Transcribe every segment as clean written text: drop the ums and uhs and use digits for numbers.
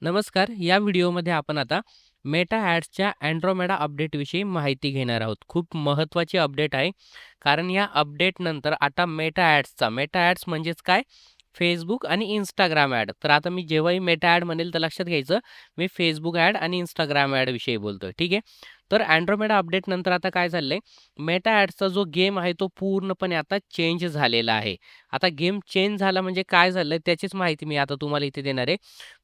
नमस्कार. या व्हिडिओमध्ये आपण आता मेटा ॲड्सच्या Andromeda अपडेटविषयी माहिती घेणार आहोत. खूप महत्त्वाची अपडेट आहे. कारण या अपडेटनंतर आता मेटा ॲड्स म्हणजेच काय? Facebook आणि Instagram ॲड. तर आता मी जेव्हाही मेटा ॲड म्हणेल तर लक्षात घ्यायचं मी Facebook ॲड आणि Instagram ॲडविषयी बोलतोय. ठीक आहे. तर Andromeda अपडेटनंतर आता काय झालंय, मेटा ॲड्सचा जो गेम आहे तो पूर्णपणे आता चेंज झालेला आहे. आता गेम चेंज झाला म्हणजे काय झालं त्याचीच माहिती मी आता तुम्हाला इथे देणार आहे.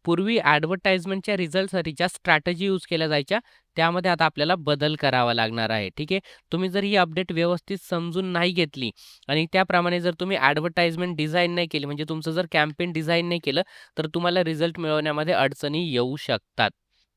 पूर्वी ॲडव्हर्टाइजमेंटच्या रिझल्टसाठी ज्या स्ट्रॅटेजी यूज केल्या जायच्या, त्यामध्ये आता आपल्याला बदल करावा लागणार आहे. ठीक आहे. तुम्ही जर ही अपडेट व्यवस्थित समजून नाही घेतली आणि त्याप्रमाणे जर तुम्ही ॲडव्हर्टाइजमेंट डिझाइन नाही केली, म्हणजे तुमचं जर कॅम्पेन डिझाइन नाही केलं, तर तुम्हाला रिझल्ट मिळवण्यामध्ये अडचणी येऊ शकतात.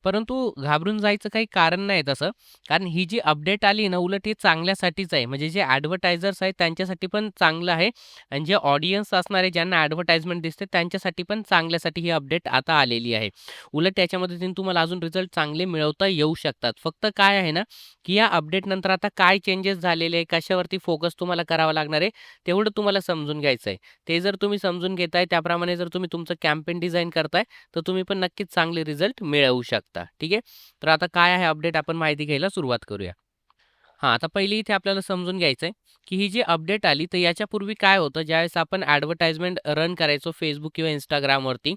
परंतु घाबरून जायचं काही कारण नाही तसं. कारण ही जी अपडेट आली ना, उलट ही चांगल्यासाठीच आहे. म्हणजे जे ॲडव्हर्टायझर्स आहेत त्यांच्यासाठी पण चांगलं आहे आणि जे ऑडियन्स असणार आहे, ज्यांना ॲडव्हर्टाइजमेंट दिसते त्यांच्यासाठी पण चांगल्यासाठी ही अपडेट आता आलेली आहे. उलट त्याच्या मदतीने तुम्हाला अजून रिझल्ट चांगले मिळवता येऊ शकतात. फक्त काय आहे ना, की या अपडेटनंतर आता काय चेंजेस झालेले आहे, कशावरती फोकस तुम्हाला करावा लागणार आहे, तेवढं तुम्हाला समजून घ्यायचं आहे. ते जर तुम्ही समजून घेताय, त्याप्रमाणे जर तुम्ही तुमचं कॅम्पेन डिझाइन करताय, तर तुम्ही पण नक्कीच चांगले रिझल्ट मिळवू शकता. ठीक आहे. तर आता काय आहे अपडेट आपण माहिती घ्यायला सुरुवात करूया. हां, आता पहिली इथे आपल्याला समजून घ्यायचं आहे, की ही जी अपडेट आली, तर याच्यापूर्वी काय होतं, ज्यावेळेस आपण ॲडव्हर्टाइजमेंट रन करायचो Facebook किंवा Instagramवरती,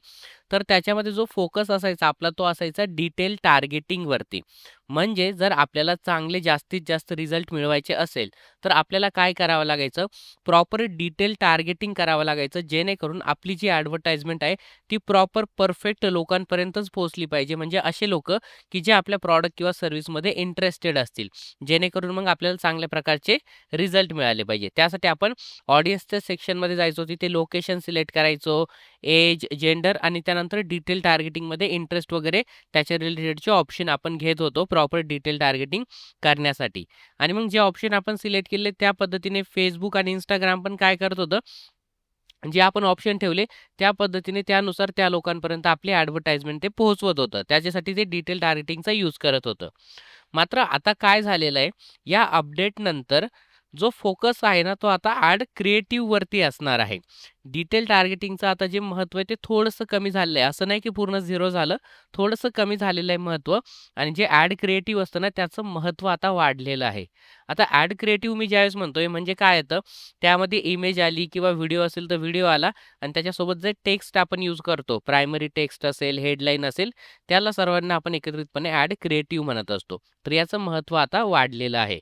तर त्याच्यामध्ये जो फोकस असायचा आपला, तो असायचा डिटेल टार्गेटिंगवरती. म्हणजे जर आपल्याला चांगले जास्तीत जास्त रिझल्ट मिळवायचे असेल, तर आपल्याला काय करावं लागायचं, प्रॉपर डिटेल टार्गेटिंग करावं लागायचं, जेणेकरून आपली जी ॲडव्हर्टाइजमेंट आहे, ती प्रॉपर परफेक्ट लोकांपर्यंतच पोहोचली पाहिजे. म्हणजे असे लोकं, की जे आपल्या प्रॉडक्ट किंवा सर्व्हिसमध्ये इंटरेस्टेड असतील. जेणेकरून मग आपल्याला चांगल्या प्रकारचे रिझल्ट मिळाले पाहिजे. त्यासाठी आपण ऑडियन्सच्या सेक्शनमध्ये जायचो, तिथे लोकेशन सिलेक्ट करायचो, एज, जेंडर आणि त्यानंतर डिटेल टार्गेटिंगमध्ये इंटरेस्ट वगैरे त्याच्या रिलेटेडचे ऑप्शन आपण घेत होतो प्रॉपर डिटेल टार्गेटिंग करण्यासाठी. आणि मग जे ऑप्शन आपण सिलेक्ट केले त्या पद्धतीने Facebook आणि Instagram पण काय करत होतं, जे आपण ऑप्शन ठेवले त्या पद्धतीने त्यानुसार त्या लोकांपर्यंत आपली ॲडव्हर्टाइजमेंट ते पोहोचवत होतं. त्याच्यासाठी ते डिटेल टार्गेटिंगचा यूज करत होतं. मात्र आता काय झालेलं आहे, या अपडेटनंतर जो फोकस आहे ना, तो आता क्रिएटिव्हवरती असणार आहे. डिटेल टार्गेटिंगचं आता जे महत्त्व आहे ते थोडंसं कमी झालेलं आहे. असं नाही की पूर्ण झिरो झालं, थोडंसं कमी झालेलं आहे महत्त्व आणि जे क्रिएटिव्ह असतं ना, त्याचं महत्त्व आता वाढलेलं आहे. आता क्रिएटिव्ह मी ज्यावेळेस म्हणतोय म्हणजे काय येतं, त्यामध्ये इमेज आली किंवा व्हिडिओ असेल तर व्हिडिओ आला आणि त्याच्यासोबत जे टेक्स्ट आपण यूज करतो, प्रायमरी टेक्स्ट असेल, हेडलाईन असेल, त्याला सर्वांना आपण एकत्रितपणे क्रिएटिव्ह म्हणत असतो. तर याचं महत्त्व आता वाढलेलं आहे.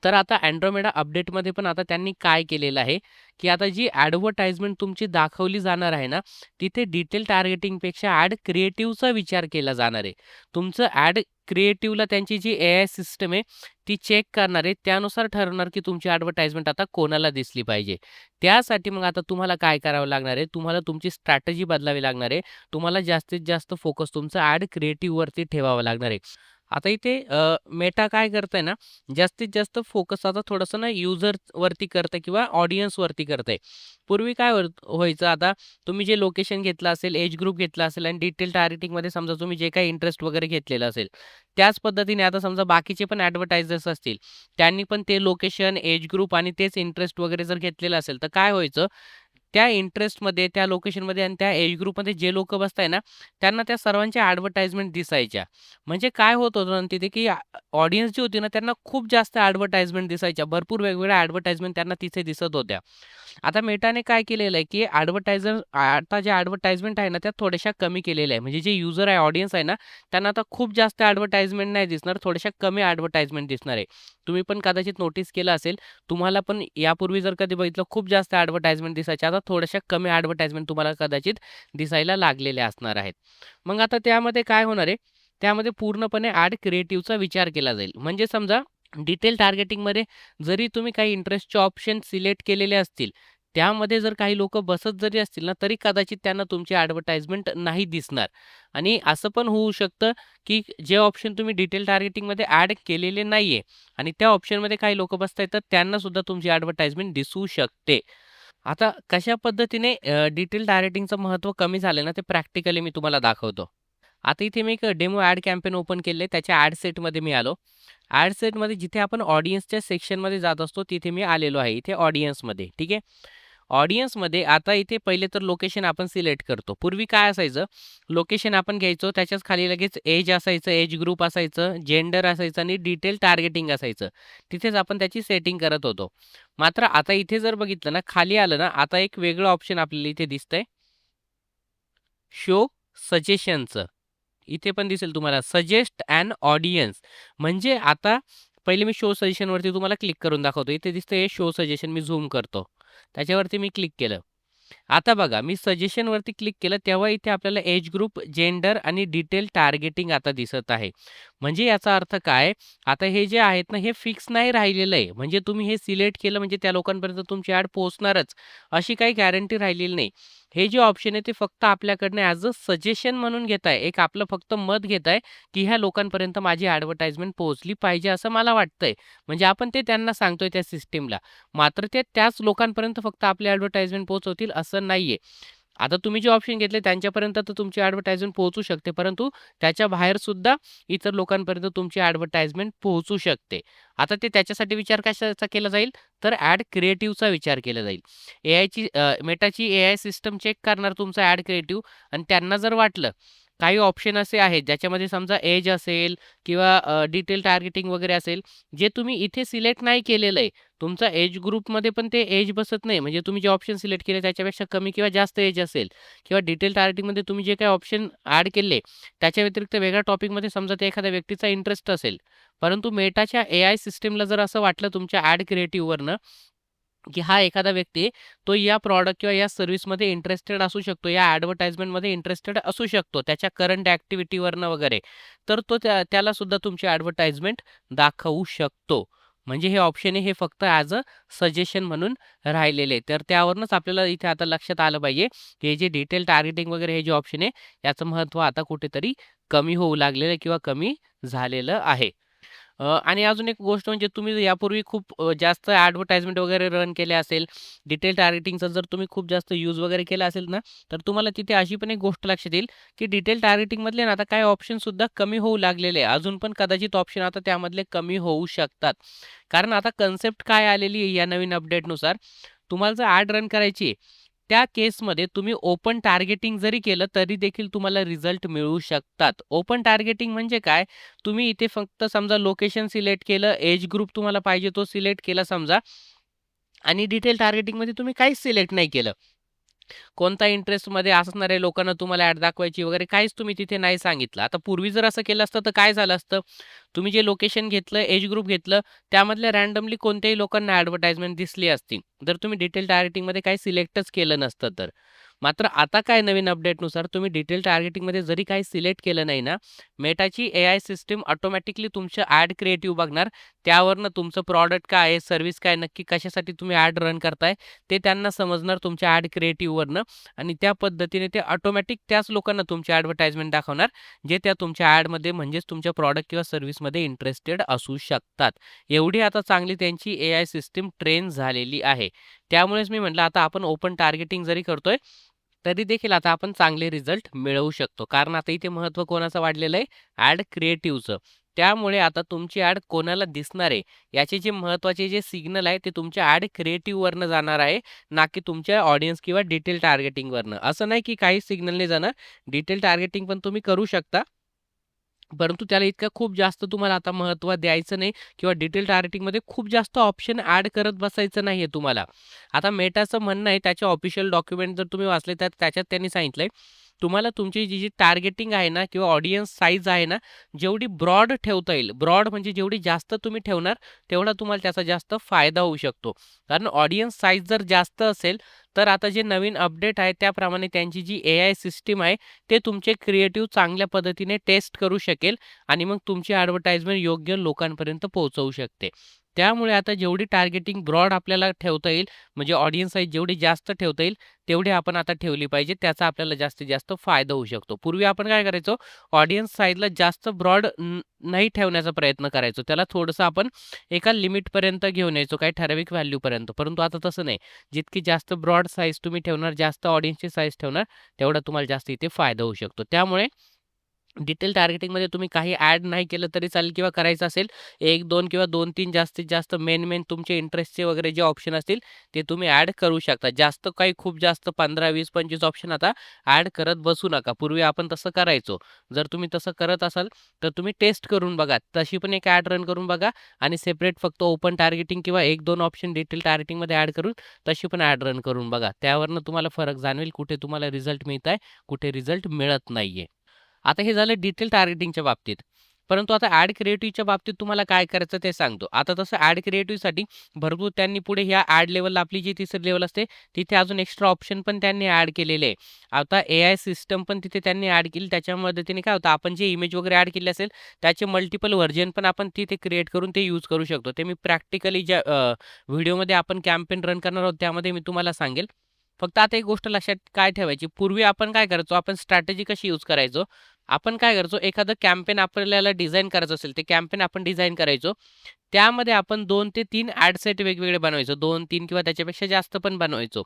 तर आता Andromeda अपडेटमध्ये पण आता त्यांनी काय केलेलं आहे, की आता जी ॲडव्हर्टाइजमेंट तुमची दाखवली जाणार आहे ना, तिथे डिटेल टार्गेटिंगपेक्षा क्रिएटिव्हचा विचार केला जाणार आहे. तुमचं क्रिएटिव्हला त्यांची जी एआय सिस्टम आहे, ती चेक करणार आहे. त्यानुसार ठरवणार, की तुमची ॲडव्हर्टाइजमेंट आता कोणाला दिसली पाहिजे. त्यासाठी मग आता तुम्हाला काय करावं लागणार आहे, तुम्हाला तुमची स्ट्रॅटेजी बदलावी लागणार आहे. तुम्हाला जास्तीत जास्त फोकस तुमचा क्रिएटिव्हवरती ठेवावा लागणार आहे. आता इथे मेटा काय करतंय ना, जास्तीत जास्त फोकस आता थोडंसं ना युजर्सवरती करतंय किंवा ऑडियन्सवरती करतंय. पूर्वी काय व्हायचं आता तुम्ही जे लोकेशन घेतलं असेल, एज ग्रुप घेतला असेल आणि डिटेल टार्गेटिंगमध्ये समजा तुम्ही जे काही इंटरेस्ट वगैरे घेतलेलं असेल, त्याच पद्धतीने आता समजा बाकीचे पण ॲडव्हर्टायझर्स असतील, त्यांनी पण ते लोकेशन, एज ग्रुप आणि तेच इंटरेस्ट वगैरे जर घेतलेलं असेल, तर काय व्हायचं त्या इंटरेस्टमध्ये, त्या लोकेशनमध्ये आणि त्या एज ग्रुपमध्ये जे लोकं बसताय ना, त्यांना त्या सर्वांच्या ॲडव्हर्टाइजमेंट दिसायच्या. म्हणजे काय होत होतं ना तिथे, की ऑडियन्स जी होती ना, त्यांना खूप जास्त ॲडव्हर्टाइजमेंट दिसायच्या. भरपूर वेगवेगळ्या ॲडव्हर्टाइजमेंट त्यांना तिथे दिसत होत्या. आता मेटाने काय केलेलं आहे, की आता ज्या ॲडव्हर्टाइजमेंट आहे ना, त्या थोड्याशा कमी केलेल्या आहे. म्हणजे जे युजर आहे, ऑडियन्स आहे ना, त्यांना आता खूप जास्त ॲडव्हर्टाइजमेंट नाही दिसणार, थोड्याशा कमी ॲडव्हर्टाइजमेंट दिसणार आहे. तुम्ही पण कदाचित नोटीस केलं असेल, तुम्हाला पण यापूर्वी जर कधी बघितलं खूप जास्त ॲडव्हर्टाइजमेंट दिसायच्या, आता थोड्याशा कमी ॲडव्हर्टाइजमेंट तुम्हाला कदाचित दिसायला लागलेल्या असणार आहेत. मग आता त्यामध्ये काय होणार आहे, त्यामध्ये पूर्णपणे क्रिएटिव्हचा विचार केला जाईल. म्हणजे समजा डिटेल टार्गेटिंगमध्ये जरी तुम्ही काही इंटरेस्टचे ऑप्शन सिलेक्ट केलेले असतील, त्यामध्ये जर काही लोकं बसत जरी असतील ना, तरी कदाचित त्यांना तुमची ॲडव्हर्टाइजमेंट नाही दिसणार. आणि असं पण होऊ शकतं, की जे ऑप्शन तुम्ही डिटेल टार्गेटिंगमध्ये केलेले नाहीये आणि त्या ऑप्शनमध्ये काही लोकं बसतायत, तर त्यांना सुद्धा तुमची ॲडव्हर्टाइजमेंट दिसू शकते. आता कशा पद्धतीने डिटेल टार्गेटिंगचं महत्त्व कमी झालं ना, ते प्रॅक्टिकली मी तुम्हाला दाखवतो. आता इथे मी एक डेमो कॅम्पेन ओपन केले. त्याच्या सेटमध्ये मी आलो. सेटमध्ये जिथे आपण ऑडियन्सच्या सेक्शनमध्ये जात असतो, तिथे मी आलेलो आहे. इथे ऑडियन्समध्ये, ठीक आहे. ऑडियन्समध्ये आता इथे पहिले तर लोकेशन आपण सिलेक्ट करतो. पूर्वी काय असायचं, लोकेशन आपण घ्यायचो, त्याच्याच खाली लगेच एज असायचं, एज ग्रुप असायचं, जेंडर असायचं आणि डिटेल टार्गेटिंग असायचं. तिथेच आपण त्याची सेटिंग करत होतो. मात्र आता इथे जर बघितलं ना, खाली आलं ना, आता एक वेगळं ऑप्शन आपल्याला इथे दिसतंय. शो सजेशनचं. इथे पण दिसेल तुम्हाला सजेस्ट ॲन ऑडियन्स. म्हणजे आता पहिले मी शो सजेशनवरती तुम्हाला क्लिक करून दाखवतो. इथे दिसतंय शो सजेशन. मी झूम करतो. त्याच्यावरती मी क्लिक केलं. आता बघा मी सजेशनवरती क्लिक केलं तेव्हा इथे आपल्याला एज ग्रुप, जेंडर आणि डिटेल टार्गेटिंग आता दिसत आहे. म्हणजे याचा अर्थ काय? आता हे जे आहेत ना, हे फिक्स नाही राहिलेलं आहे. म्हणजे तुम्ही हे सिलेक्ट केलं म्हणजे त्या लोकांपर्यंत तुमची ॲड पोहोचणारच, अशी काही गॅरंटी राहिलेली नाही. हे जे ऑप्शन आहे ते फक्त आपल्याकडनं ॲज अ सजेशन म्हणून घेताय. एक आपलं फक्त मत घेताय, की ह्या लोकांपर्यंत माझी ॲडव्हर्टाइजमेंट पोहोचली पाहिजे असं मला वाटतंय. म्हणजे आपण ते त्यांना सांगतोय त्या सिस्टमला. मात्र ते त्याच लोकांपर्यंत फक्त आपली ॲडव्हर्टाइजमेंट पोहोचवतील असं नाहीये. आता तुम्ही जे ऑप्शन घेतले त्यांच्यापर्यंत तर तुमची ॲडव्हर्टाइजमेंट पोहोचू शकते, परंतु त्याच्या बाहेर सुद्धा इतर लोकांपर्यंत तुमची ॲडव्हर्टाइजमेंट पोहोचू शकते. आता ते त्याच्यासाठी विचार कशाचा केला जाईल, तर ॲड क्रिएटिव्हचा विचार केला जाईल. मेटाची एआय सिस्टम चेक करणार तुमचा ॲड क्रिएटिव्ह आणि त्यांना जर वाटलं, काही ऑप्शन असे आहेत ज्याच्यामध्ये समजा एज असेल किंवा डिटेल टार्गेटिंग वगैरे असेल, जे तुम्ही इथे सिलेक्ट नाही केलेलं आहे. तुमचा एज ग्रुपमध्ये पण ते एज बसत नाही. म्हणजे तुम्ही जे ऑप्शन सिलेक्ट केले त्याच्यापेक्षा कमी किंवा जास्त एज असेल किंवा डिटेल टार्गेटिंगमध्ये तुम्ही जे काही ऑप्शन ॲड केले, त्याच्या व्यतिरिक्त वेगळ्या टॉपिकमध्ये समजा ते एखाद्या व्यक्तीचा इंटरेस्ट असेल. परंतु मेटाच्या एआय सिस्टमला जर असं वाटलं तुमच्या ॲड क्रिएटिव्हवरनं, की हा एखादा व्यक्ती तो या प्रॉडक्ट किंवा या सर्व्हिसमध्ये इंटरेस्टेड असू शकतो, या ॲडव्हर्टाइजमेंटमध्ये इंटरेस्टेड असू शकतो, त्याच्या करंट ॲक्टिव्हिटीवरनं वगैरे. तर तो त्याला सुद्धा तुमची ॲडव्हर्टाइजमेंट दाखवू शकतो. म्हणजे हे ऑप्शन आहे हे फक्त ॲज अ सजेशन म्हणून राहिलेले आहे. तर त्यावरूनच आपल्याला इथे आता लक्षात आलं पाहिजे, की हे जे डिटेल टार्गेटिंग वगैरे हे जे ऑप्शन आहे, याचं महत्त्व आता कुठेतरी कमी होऊ लागलेलं आहे किंवा कमी झालेलं आहे. आणि अजून एक गोष्ट म्हणजे तुम्ही यापूर्वी खूप जास्त ॲडव्हर्टाइजमेंट वगैरे रन केले असेल, डिटेल टार्गेटिंगचा जर तुम्ही खूप जास्त यूज वगैरे केला असेल ना, तर तुम्हाला तिथे अशी पण एक गोष्ट लक्षात येईल, की डिटेल टार्गेटिंगमधले ना आता काही ऑप्शनसुद्धा कमी होऊ लागलेले आहे. अजून पण कदाचित ऑप्शन आता त्यामधले कमी होऊ शकतात. कारण आता कन्सेप्ट काय आलेली आहे या नवीन अपडेटनुसार, तुम्हाला जर ॲड रन करायची आहे, त्या केसमध्ये तुम्ही ओपन टार्गेटिंग जरी केलं, तरी देखील तुम्हाला रिझल्ट मिळू शकतात. ओपन टार्गेटिंग म्हणजे काय? तुम्ही इथे फक्त समजा लोकेशन सिलेक्ट केलं, एज ग्रुप तुम्हाला पाहिजे तो सिलेक्ट केला समजा आणि डिटेल टार्गेटिंगमध्ये तुम्ही काहीच सिलेक्ट नाही केलं. कोणता इंटरेस्टमध्ये असणाऱ्या लोकांना तुम्हाला ॲड दाखवायची वगैरे काहीच तुम्ही तिथे नाही सांगितलं. आता पूर्वी जर असं केलं असतं तर काय झालं असतं? तुम्ही जे लोकेशन घेतलं, एज ग्रुप घेतलं, त्यामधल्या रँडमली कोणत्याही लोकांना ॲडव्हर्टाइजमेंट दिसली असती. जर तुम्ही डिटेल टार्गेटिंगमध्ये काही सिलेक्टच केलं नसतं तर. मात्र आता काय नवीन अपडेटनुसार तुम्ही डिटेल टार्गेटिंगमध्ये जरी काही सिलेक्ट केलं नाही ना, मेटाची एआय सिस्टम ऑटोमॅटिकली तुमचं ॲड क्रिएटिव्ह बघणार. त्यावरनं तुमचं प्रॉडक्ट काय आहे, सर्व्हिस काय, नक्की कशासाठी तुम्ही ॲड रन करताय, ते त्यांना समजणार तुमच्या ॲड क्रिएटिव्हवरनं आणि त्या पद्धतीने ते ऑटोमॅटिक त्याच लोकांना तुमची ॲडव्हर्टाइजमेंट दाखवणार, जे त्या तुमच्या ॲडमध्ये म्हणजेच तुमच्या प्रॉडक्ट किंवा सर्व्हिसमध्ये इंटरेस्टेड असू शकतात. एवढी आता चांगली त्यांची एआय सिस्टम ट्रेन झालेली आहे. त्यामुळेच मी म्हटलं आता आपण ओपन टार्गेटिंग जरी करतोय, तरी देखील आता आपण चांगले रिझल्ट मिळवू शकतो. कारण आता इथे महत्त्व कोणाचं वाढलेलं आहे? ॲड क्रिएटिव्हचं. त्यामुळे आता तुमची ॲड कोणाला दिसणार आहे, याचे जे महत्त्वाचे जे सिग्नल आहे, ते तुमच्या ॲड क्रिएटिव्हवरनं जाणार आहे, ना की तुमच्या ऑडियन्स किंवा डिटेल टार्गेटिंगवरनं. असं नाही की काही सिग्नल नाही जाणार. डिटेल टार्गेटिंग पण तुम्ही करू शकता. परंतु त्याला इतकं खूप जास्त तुम्हाला आता महत्त्व द्यायचं नाही किंवा डिटेल टार्गेटिंगमध्ये खूप जास्त ऑप्शन ॲड करत बसायचं नाहीये तुम्हाला. आता मेटाचं म्हणणं आहे त्याचे ऑफिशियल डॉक्युमेंट जर तुम्ही वाचले तर त्याच्यात त्यांनी सांगितलंय, तुम्हाला तुमची जी टार्गेटिंग आहे ना किंवा ऑडियन्स साईज आहे ना, जेवढी ब्रॉड ठेवता येईल, ब्रॉड म्हणजे जेवढी जास्त तुम्ही ठेवणार, तेवढा तुम्हाला त्याचा जास्त फायदा होऊ शकतो. कारण ऑडियन्स साईज जर जास्त असेल, तर आता जे नवीन अपडेट आहे त्याप्रमाणे त्यांची जी एआय सिस्टम आहे, ते तुमचे क्रिएटिव्ह चांगल्या पद्धतीने टेस्ट करू शकेल आणि मग तुमची ॲडव्हर्टाइजमेंट योग्य लोकांपर्यंत पोहोचवू शकते. त्यामुळे आता जेवढी टार्गेटिंग ब्रॉड आपल्याला ठेवता येईल, म्हणजे ऑडियन्स साईज जेवढी जास्त ठेवता येईल, तेवढी आपण आता ठेवली पाहिजे. त्याचा आपल्याला जास्तीत जास्त फायदा होऊ शकतो. पूर्वी आपण काय करायचो, ऑडियन्स साईजला जास्त ब्रॉड नाही ठेवण्याचा प्रयत्न करायचो. त्याला थोडंसं आपण एका लिमिटपर्यंत घेऊन यायचो, काही ठराविक व्हॅल्यूपर्यंत. परंतु आता तसं नाही. जितकी जास्त ब्रॉड साईज तुम्ही ठेवणार, जास्त ऑडियन्सची साईज ठेवणार, तेवढा तुम्हाला जास्त इथे फायदा होऊ शकतो. त्यामुळे डिटेल टार्गेटिंगमध्ये तुम्ही काही ॲड नाही केलं तरी चालेल किंवा करायचं असेल 1, 2 किंवा 2-3 जास्तीत जास्त मेन तुमचे इंटरेस्टचे वगैरे जे ऑप्शन असतील ते तुम्ही ॲड करू शकता. जास्त काही खूप जास्त 15, 20, 25 ऑप्शन आता ॲड करत बसू नका. पूर्वी आपण तसं करायचो. जर तुम्ही तसं करत असाल तर तुम्ही टेस्ट करून बघा. तशी पण एक ॲड रन करून बघा आणि सेपरेट फक्त ओपन टार्गेटिंग किंवा 1-2 ऑप्शन डिटेल टार्गेटिंगमध्ये ॲड करून तशी पण ॲड रन करून बघा. त्यावरनं तुम्हाला फरक जाणवेल कुठे तुम्हाला रिझल्ट मिळत आहे, कुठे रिझल्ट मिळत नाहीये. आता हे झालं डिटेल टार्गेटिंगच्या बाबतीत. परंतु आता ॲड क्रिएटिव्हच्या बाबतीत तुम्हाला काय करायचं ते सांगतो. आता तसं ॲड क्रिएटिव्हसाठी भरपूर त्यांनी पुढे ह्या ॲड लेव्हलला आपली जी तिसरी लेव्हल असते, तिथे अजून एक्स्ट्रा ऑप्शन पण त्यांनी ॲड केलेले आहे. आता एआय सिस्टम पण तिथे त्यांनी ॲड केली. त्याच्या मदतीने काय होतं, आपण जे इमेज वगैरे ॲड केली असेल, त्याचे मल्टिपल व्हर्जन पण आपण तिथे क्रिएट करून ते यूज करू शकतो. ते मी प्रॅक्टिकली ज्या व्हिडिओमध्ये आपण कॅम्पेन रन करणार आहोत, त्यामध्ये मी तुम्हाला सांगेल. फक्त आता एक गोष्ट लक्षात काय ठेवायची, पूर्वी आपण काय करायचो, आपण स्ट्रॅटेजी कशी यूज करायचो, आपण काय करायचो, एखादं कॅम्पेन आपल्याला डिझाइन करायचं असेल, ते कॅम्पेन आपण डिझाइन करायचो. त्यामध्ये आपण 2 ते 3 ॲड सेट वेगवेगळे बनवायचो. 2, 3 किंवा त्याच्यापेक्षा जास्त पण बनवायचो.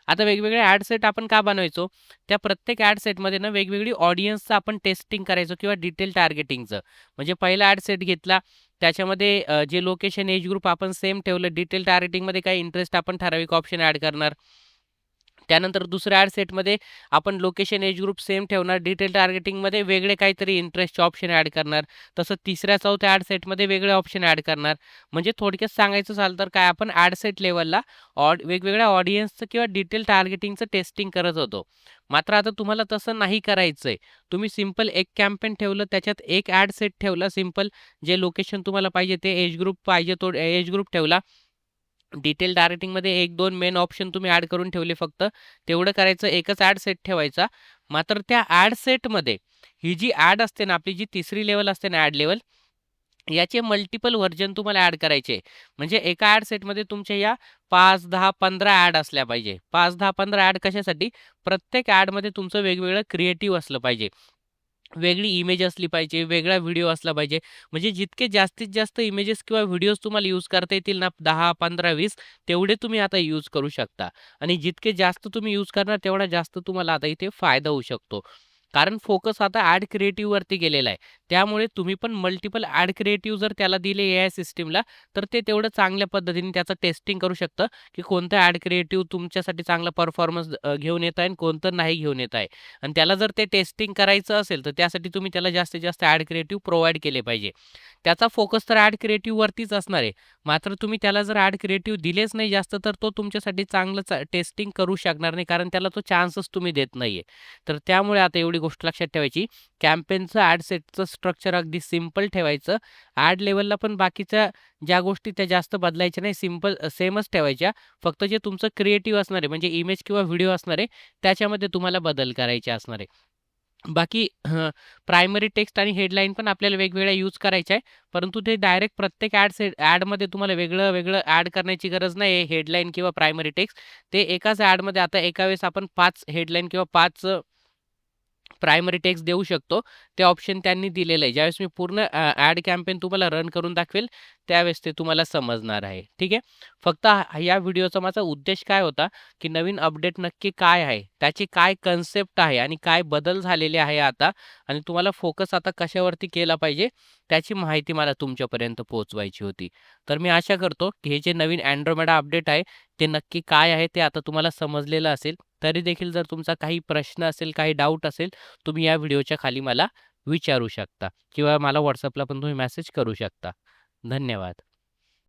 आता वेगवेगळे ॲड सेट आपण का बनवायचो? त्या प्रत्येक ॲड सेटमध्ये ना वेगवेगळी ऑडियन्सचं आपण टेस्टिंग करायचो किंवा डिटेल टार्गेटिंगचं. म्हणजे पहिला ॲड सेट घेतला, त्याच्यामध्ये जे लोकेशन, एज ग्रुप आपण सेम ठेवलं. डिटेल टार्गेटिंगमध्ये काही इंटरेस्ट आपण ठराविक ऑप्शन ॲड करणार. त्यानंतर दुसऱ्या ॲड सेटमध्ये आपण लोकेशन, एज ग्रुप सेम ठेवणार. डिटेल टार्गेटिंगमध्ये वेगळे काहीतरी इंटरेस्टचे ऑप्शन ॲड करणार. तसं तिसऱ्या, चौथ्या ॲड सेटमध्ये वेगळे ऑप्शन ॲड करणार. म्हणजे थोडक्यात सांगायचं झालं तर काय आपण ॲड सेट लेव्हलला वेगवेगळ्या ऑडियन्सचं किंवा डिटेल टार्गेटिंगचं टेस्टिंग करत होतो. मात्र आता तुम्हाला तसं नाही करायचंय. तुम्ही सिंपल एक कॅम्पेन ठेवलं, त्याच्यात एक ॲड सेट ठेवला सिंपल. जे लोकेशन तुम्हाला पाहिजे ते एज ग्रुप पाहिजे तो एज ग्रुप ठेवला. डिटेल टार्गेटिंगमध्ये 1-2 मेन ऑप्शन तुम्ही ॲड करून ठेवले फक्त. तेवढं करायचं, एकच ॲड सेट ठेवायचा. मात्र त्या ॲड सेटमध्ये ही जी ॲड असते ना, आपली जी तिसरी लेव्हल असते ना ॲड लेव्हल, याचे मल्टिपल व्हर्जन तुम्हाला ॲड करायचे. म्हणजे एका ॲड सेटमध्ये तुमच्या या 5, 10, 15 ॲड असल्या पाहिजे. 5, 10, 15 ॲड कशासाठी? प्रत्येक ॲडमध्ये तुमचं वेगवेगळं क्रिएटिव्ह असलं पाहिजे. वेगळी इमेज असली पाहिजे, वेगळा व्हिडिओ असला पाहिजे. म्हणजे जितके जास्तीत जास्त इमेजेस किंवा व्हिडिओज तुम्हाला यूज करता येतील ना 10, 15, 20 तेवढे तुम्ही आता यूज करू शकता. आणि जितके जास्त तुम्ही यूज करणार तेवढा जास्त तुम्हाला आता इथे फायदा होऊ शकतो. कारण फोकस आता ॲड क्रिएटिव्हवरती गेलेला आहे. त्यामुळे तुम्ही पण मल्टिपल ॲड क्रिएटिव्ह जर त्याला दिले एआय सिस्टमला, तर ते तेवढं चांगल्या पद्धतीने त्याचं टेस्टिंग करू शकतं, की कोणतं ॲड क्रिएटिव्ह तुमच्यासाठी चांगला परफॉर्मन्स घेऊन येत आहे आणि कोणतं नाही घेऊन येत आहे. आणि त्याला जर ते टेस्टिंग करायचं असेल, तर त्यासाठी तुम्ही त्याला जास्तीत जास्त ॲड क्रिएटिव्ह प्रोव्हाईड केले पाहिजे. त्याचा फोकस तर ॲड क्रिएटिव्हवरतीच असणार आहे. मात्र तुम्ही त्याला जर ॲड क्रिएटिव्ह दिलेच नाही जास्त, तर तो तुमच्यासाठी चांगलं टेस्टिंग करू शकणार नाही, कारण त्याला तो चान्सच तुम्ही देत नाहीये. तर त्यामुळे आता एवढी गोष्ट लक्षात ठेवायची, कॅम्पेनचं ॲड सेटचं स्ट्रक्चर अगदी सिंपल ठेवायचं. ॲड लेव्हलला पण बाकीच्या ज्या गोष्टी त्या जास्त बदलायच्या नाही, सिंपल सेमच ठेवायच्या. फक्त जे तुमचं क्रिएटिव्ह असणार आहे, म्हणजे इमेज किंवा व्हिडिओ असणार आहे, त्याच्यामध्ये तुम्हाला बदल करायचे असणार आहे. बाकी प्रायमरी टेक्स्ट आणि हेडलाईन पण आपल्याला वेगवेगळ्या यूज करायच्या आहे. परंतु ते डायरेक्ट प्रत्येक ॲडमध्ये तुम्हाला वेगळं-वेगळं ॲड करण्याची गरज नाही आहे, हेडलाईन किंवा प्रायमरी टेक्स्ट. ते एकाच ॲडमध्ये आता एका वेळेस आपण 5 हेडलाईन किंवा 5 प्रायमरी टेक्स्ट देऊ शकतो. ते ऑप्शन त्यांनी दिलेलं आहे. ज्यावेळेस मी पूर्ण ॲड कॅम्पेन तुम्हाला रन करून दाखवेल, त्यावेळेस ते तुम्हाला समजणार आहे. ठीक आहे. फक्त या व्हिडिओचा माझा उद्देश काय होता, की नवीन अपडेट नक्की काय आहे? त्याची काय कन्सेप्ट आहे आणि काय बदल झालेले आहे आता आणि तुम्हाला फोकस आता कशावरती केला पाहिजे, त्याची माहिती मला तुमच्यापर्यंत पोहोचवायची होती. तर मी आशा करतो, की हे जे नवीन Andromeda अपडेट आहे, ते नक्की काय आहे ते आता तुम्हाला समजलेलं असेल. तरी देखील जर तुमचा काही प्रश्न असेल, काही डाऊट असेल, तुम्ही या व्हिडिओच्या खाली मला विचारू शकता किंवा मला WhatsAppला पण तुम्ही मेसेज करू शकता. धन्यवाद.